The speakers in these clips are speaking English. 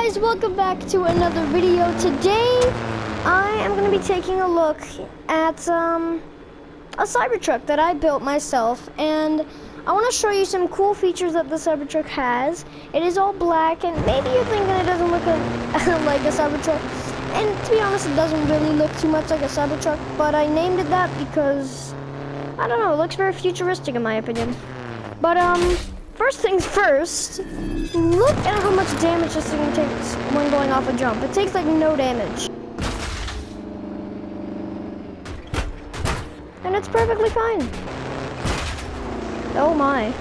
guys, welcome back to another video. Today I am going to be taking a look at a Cybertruck that I built myself, and I want to show you some cool features that the Cybertruck has. It is all black, and maybe you're thinking it doesn't look like a Cybertruck, and to be honest, it doesn't really look too much like a Cybertruck, but I named it that because, I don't know, it looks very futuristic in my opinion. But first things first, look at how much damage this thing takes when going off a jump. It takes like no damage. And it's perfectly fine. Oh my.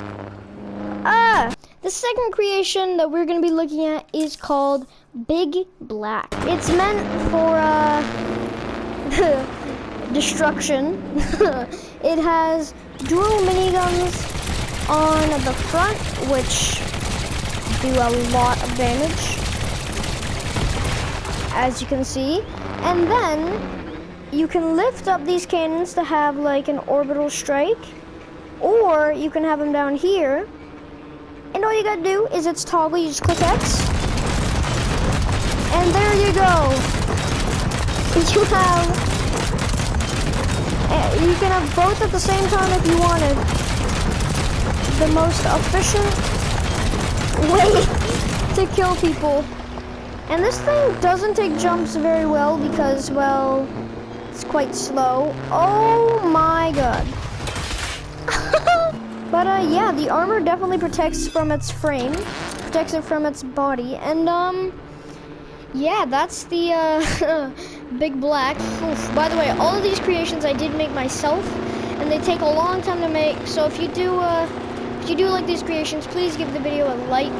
The second creation that we're going to be looking at is called Big Black. It's meant for destruction. It has dual miniguns on the front, which do a lot of damage, as you can see. And then you can lift up these cannons to have like an orbital strike, or you can have them down here, and all you gotta do is it's toggle. You just click X, and there you go. You can have both at the same time if you wanted. The most efficient way to kill people. And this thing doesn't take jumps very well because, well, it's quite slow. Oh my god. But yeah, the armor definitely protects from its frame, protects it from its body, and yeah, that's the Big Black. Oof. By the way, all of these creations I did make myself, and they take a long time to make, so if you do like these creations, please give the video a like.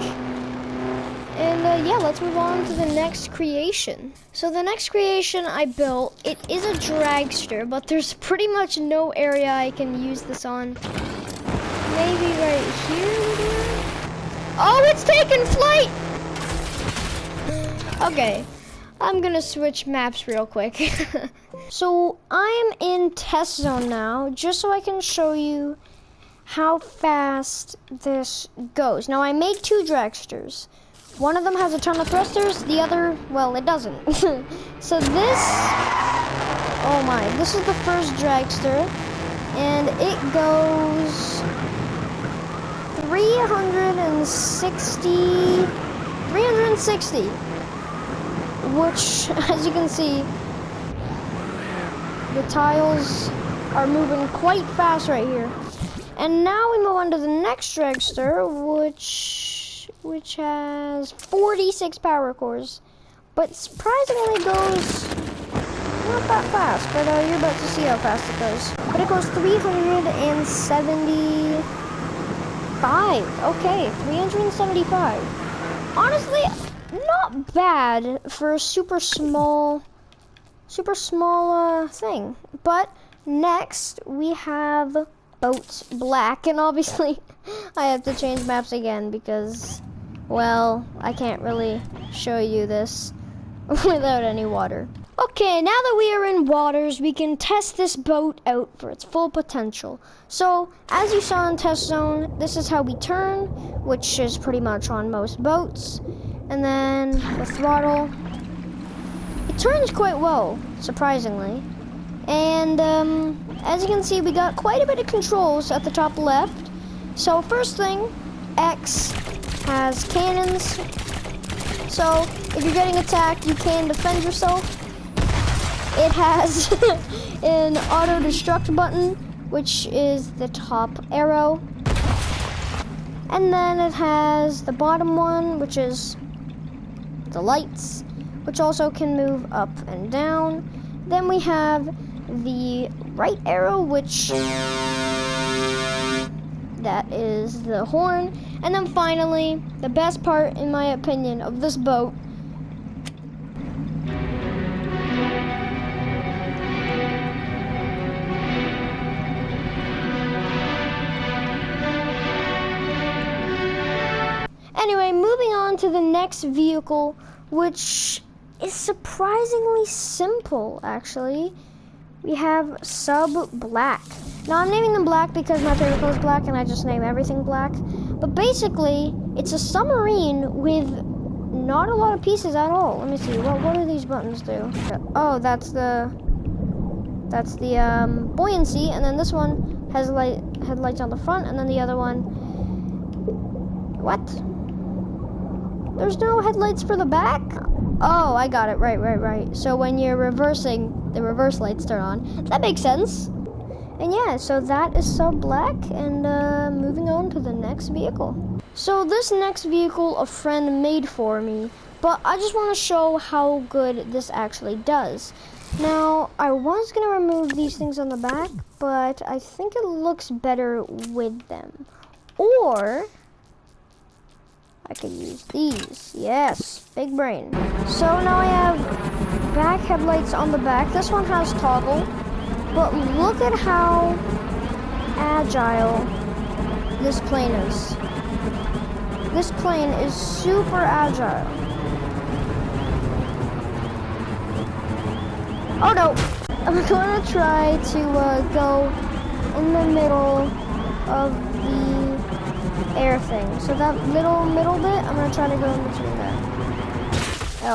And yeah, let's move on to the next creation. So the next creation I built, it is a dragster, but there's pretty much no area I can use this on. Maybe right here? Oh, it's taking flight! Okay, I'm gonna switch maps real quick. So I'm in test zone now, just so I can show you how fast this goes. Now I made two dragsters. One of them has a ton of thrusters, the other, well, it doesn't. So this, oh my, this is the first dragster, and it goes 360, which, as you can see, the tiles are moving quite fast right here. And now we move on to the next dragster, which has 46 power cores, but surprisingly goes not that fast. But you're about to see how fast it goes. But it goes 375. Okay, 375. Honestly, not bad for a super small thing. But next we have Boat Black, and obviously I have to change maps again because, well, I can't really show you this without any water. Okay, now that we are in waters, we can test this boat out for its full potential. So, as you saw in test zone, this is how we turn, which is pretty much on most boats. And then the throttle, it turns quite well, surprisingly. And as you can see, we got quite a bit of controls at the top left. So first thing, X has cannons. So if you're getting attacked, you can defend yourself. It has an auto destruct button, which is the top arrow. And then it has the bottom one, which is the lights, which also can move up and down. Then we have the right arrow, which that is the horn. And then finally, the best part in my opinion of this boat, anyway, moving on to the next vehicle, which is surprisingly simple actually. We have Sub Black. Now I'm naming them black because my favorite color is black and I just name everything black. But basically, it's a submarine with not a lot of pieces at all. Let me see. What do these buttons do? Oh, that's the buoyancy, and then this one has headlights on the front, and then the other one. What? There's no headlights for the back? Oh, I got it. Right. So when you're reversing, the reverse lights turn on. That makes sense. And yeah, so that is Sub Black, and moving on to the next vehicle. So this next vehicle a friend made for me, but I just want to show how good this actually does. Now, I was going to remove these things on the back, but I think it looks better with them. Or I could use these. Yes, big brain. So now I have back headlights on the back. This one has toggle, but look at how agile this plane is. This plane is super agile. Oh no, I'm gonna try to go in the middle of the air thing. So that little middle bit, I'm gonna try to go in between that.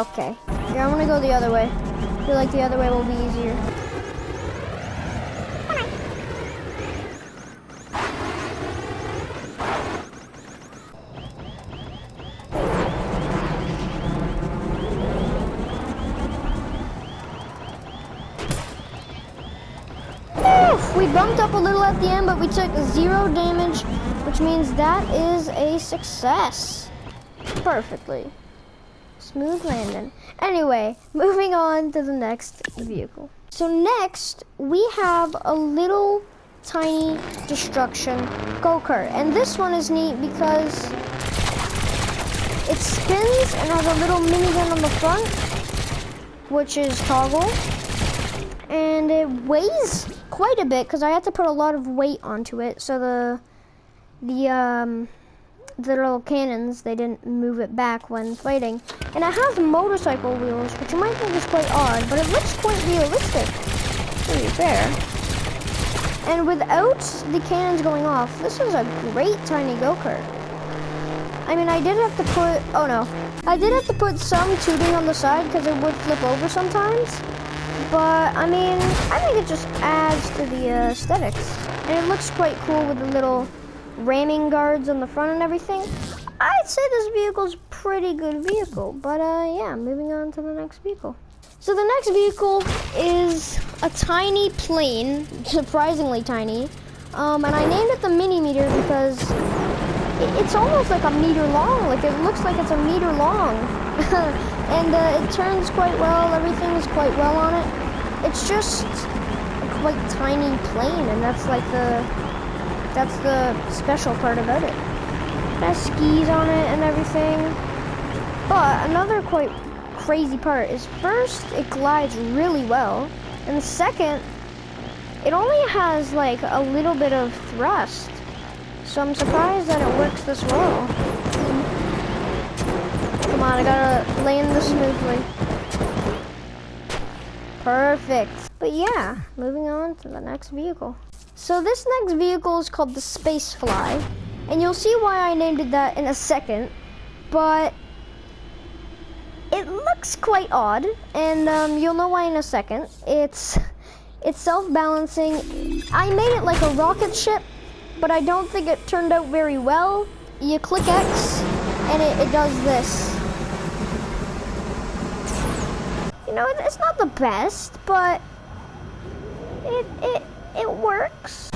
Okay, here I'm gonna go the other way. I feel like the other way will be easier. We bumped up a little at the end, but we took 0 damage, which means that is a success. Perfectly. Smooth landing. Anyway, moving on to the next vehicle. So next, we have a little tiny destruction go-kart. And this one is neat because it spins and has a little minigun on the front, which is toggle. And it weighs quite a bit because I had to put a lot of weight onto it, so the little cannons, they didn't move it back when fighting. And it has motorcycle wheels, which you might think is quite odd, but it looks quite realistic, to be fair. And without the cannons going off, this is a great tiny go-kart. I mean, I did have to put some tubing on the side because it would flip over sometimes. But, I mean, I think it just adds to the aesthetics. And it looks quite cool with the little ramming guards on the front and everything. I'd say this vehicle's a pretty good vehicle. But, yeah, moving on to the next vehicle. So the next vehicle is a tiny plane, surprisingly tiny. And I named it the Mini Meter because it's almost like a meter long. Like, it looks like it's a meter long. And it turns quite well, everything is quite well on it. It's just a quite tiny plane, and that's the special part about it. It has skis on it and everything. But another quite crazy part is first, it glides really well, and second, it only has like a little bit of thrust. So I'm surprised that it works this well. Come on, I gotta land this smoothly. Perfect. But yeah, moving on to the next vehicle. So this next vehicle is called the Space Fly, and you'll see why I named it that in a second, but it looks quite odd, and you'll know why in a second. It's self-balancing. I made it like a rocket ship, but I don't think it turned out very well. You click X, and it does this. You know, it's not the best, but it works.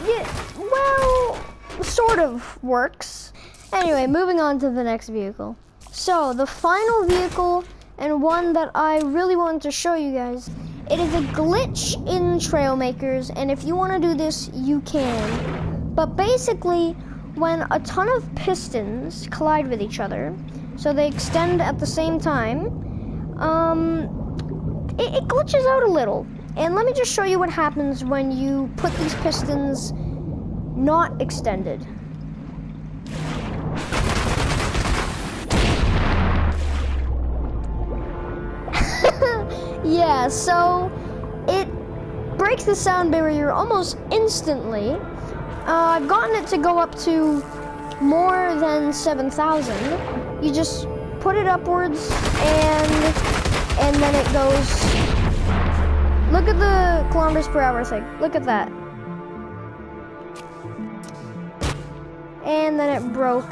Yeah, well, sort of works. Anyway, moving on to the next vehicle. So the final vehicle, and one that I really wanted to show you guys, it is a glitch in Trailmakers, and if you want to do this, you can. But basically, when a ton of pistons collide with each other, so they extend at the same time, it glitches out a little. And let me just show you what happens when you put these pistons not extended. Yeah, so it breaks the sound barrier almost instantly. I've gotten it to go up to more than 7,000. you just put it upwards, and then it goes. Look at the kilometers per hour thing. Look at that. And then it broke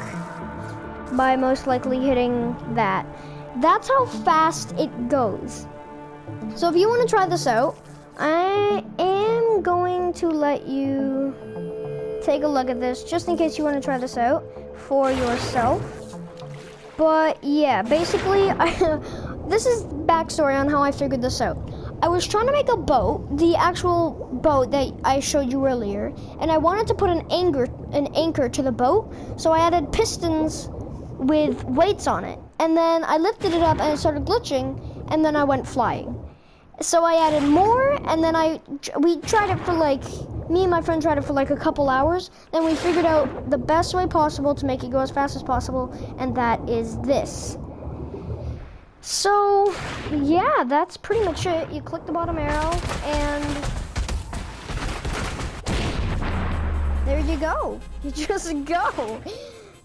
by most likely hitting that. That's how fast it goes. So if you want to try this out, I am going to let you take a look at this just in case you want to try this out for yourself. But yeah, basically, this is backstory on how I figured this out. I was trying to make a boat, the actual boat that I showed you earlier, and I wanted to put an anchor to the boat, so I added pistons with weights on it. And then I lifted it up and it started glitching, and then I went flying. So I added more, and then we tried it for me and my friend tried it for a couple hours. Then we figured out the best way possible to make it go as fast as possible, and that is this. So, yeah, that's pretty much it. You click the bottom arrow, and there you go. You just go.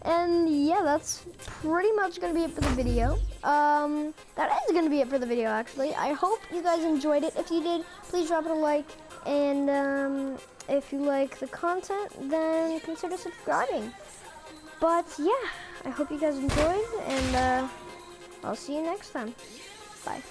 And yeah, that's pretty much gonna be it for the video. That is gonna be it for the video, actually. I hope you guys enjoyed it. If you did, please drop it a like. And if you like the content, then consider subscribing. But yeah, I hope you guys enjoyed, and I'll see you next time. Bye.